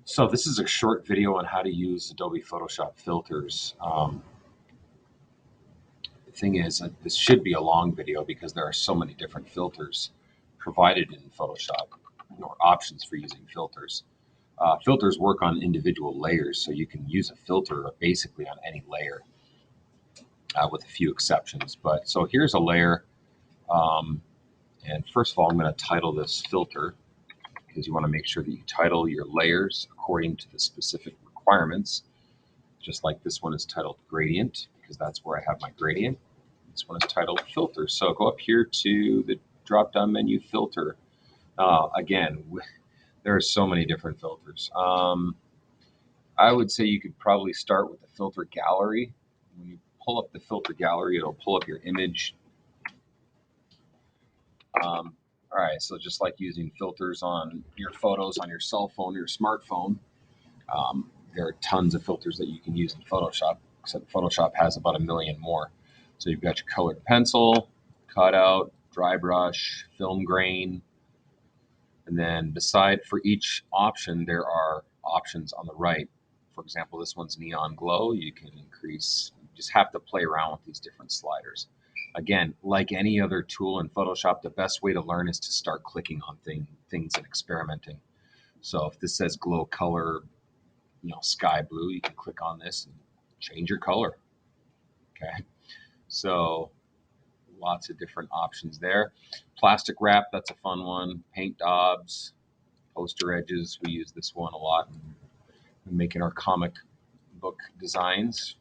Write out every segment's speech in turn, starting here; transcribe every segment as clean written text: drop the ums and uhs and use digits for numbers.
So this is a short video on how to use Adobe Photoshop filters. The thing is, this should be a long video because there are so many different filters provided in Photoshop, or options for using filters. Filters work on individual layers, so you can use a filter basically on any layer, with a few exceptions. But so here's a layer, and first of all, I'm going to title this filter, because you want to make sure that you title your layers according to the specific requirements. Just like this one is titled gradient, because that's where I have my gradient. This one is titled filter. So go up here to the drop down menu, filter. Again, there are so many different filters. I would say you could probably start with the filter gallery. When you pull up the filter gallery, it'll pull up your image. All right, so just like using filters on your photos on your cell phone or your smartphone, there are tons of filters that you can use in Photoshop, except Photoshop has about 1 million more. So you've got your colored pencil, cutout, dry brush, film grain, and then beside for each option, there are options on the right. For example, this one's neon glow. You can increase, you just have to play around with these different sliders. Again, like any other tool in Photoshop, the best way to learn is to start clicking on things and experimenting. So if this says glow color, sky blue, you can click on this and change your color. Okay, so lots of different options there. Plastic wrap, that's a fun one. Paint daubs, poster edges, we use this one a lot in making our comic book designs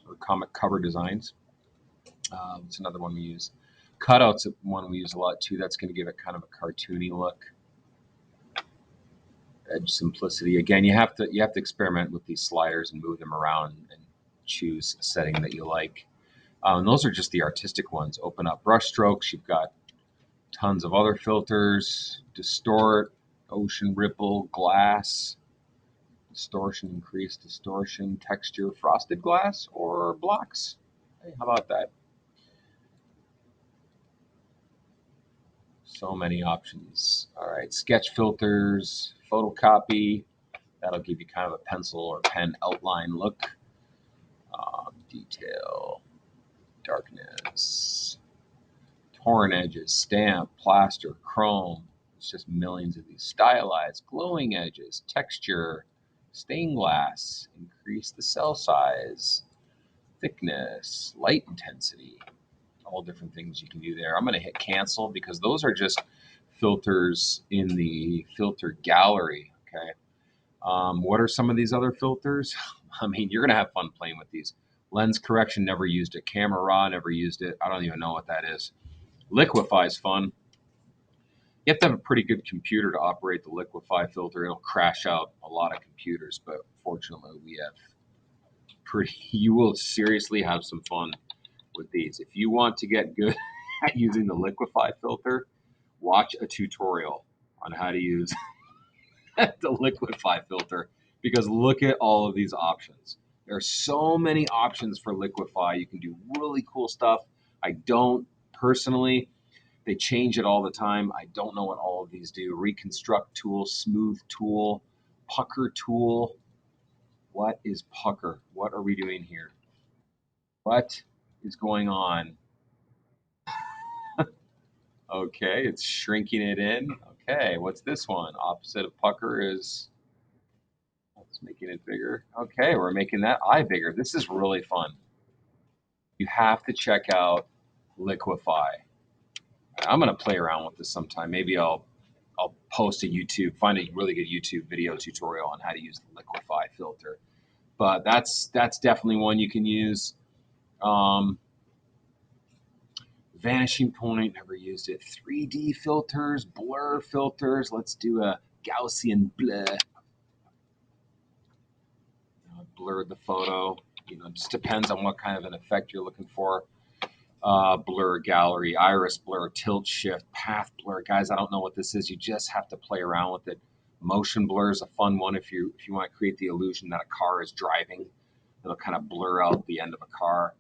or comic cover designs. It's another one we use. Cutouts, one we use a lot too. That's going to give it kind of a cartoony look. Edge simplicity. Again, you have to experiment with these sliders and move them around and choose a setting that you like. And those are just the artistic ones. Open up brush strokes. You've got tons of other filters. Distort, ocean ripple, glass, distortion, increase, distortion, texture, frosted glass, or blocks. Hey, how about that? So many options. All right, sketch filters, photocopy. That'll give you kind of a pencil or pen outline look. Detail, darkness, torn edges, stamp, plaster, chrome. It's just millions of these. Stylized, glowing edges, texture, stained glass, increase the cell size, thickness, light intensity, all different things you can do there. I'm going to hit cancel because those are just filters in the filter gallery. Okay. What are some of these other filters? I mean, you're going to have fun playing with these. Lens correction, never used it. Camera raw, never used it. I don't even know what that is. Liquify is fun. You have to have a pretty good computer to operate the Liquify filter. It'll crash out a lot of computers, but fortunately we have you will seriously have some fun with these. If you want to get good at using the Liquify filter, watch a tutorial on how to use the Liquify filter, because look at all of these options. There are so many options for Liquify. You can do really cool stuff. I don't personally. They change it all the time. I don't know what all of these do. Reconstruct tool, smooth tool, pucker tool. What is pucker? What are we doing here? What is going on? Okay, it's shrinking it in. Okay, what's this one? Opposite of pucker is, it's making it bigger. Okay, we're making that eye bigger. This is really fun. You have to check out Liquify. I'm gonna play around with this sometime. Maybe I'll post a YouTube, find a really good YouTube video tutorial on how to use the Liquify filter. But that's definitely one you can use. Vanishing point, never used it. 3D filters, blur filters. Let's do a Gaussian blur. Blur the photo. It just depends on what kind of an effect you're looking for. Blur gallery, iris blur, tilt shift, path blur. Guys, I don't know what this is. You just have to play around with it. Motion blur is a fun one if you want to create the illusion that a car is driving. It'll kind of blur out the end of a car,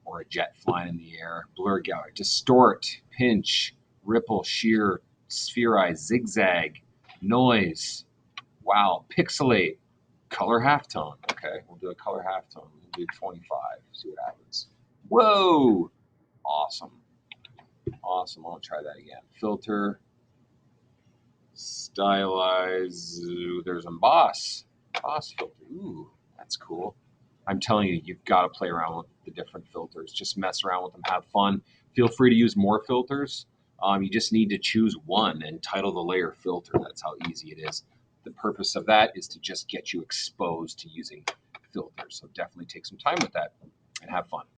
or a jet flying in the air. Blur gallery, distort, pinch, ripple, shear, spherize, zigzag, noise. Wow, pixelate, color halftone. Okay, we'll do a color halftone. We'll do 25, see what happens. Whoa, awesome. Awesome, I'll try that again. Filter, stylize, there's emboss. Emboss filter, ooh, that's cool. I'm telling you, you've got to play around with the different filters. Just mess around with them, have fun. Feel free to use more filters. You just need to choose one and title the layer filter. That's how easy it is. The purpose of that is to just get you exposed to using filters. So definitely take some time with that and have fun.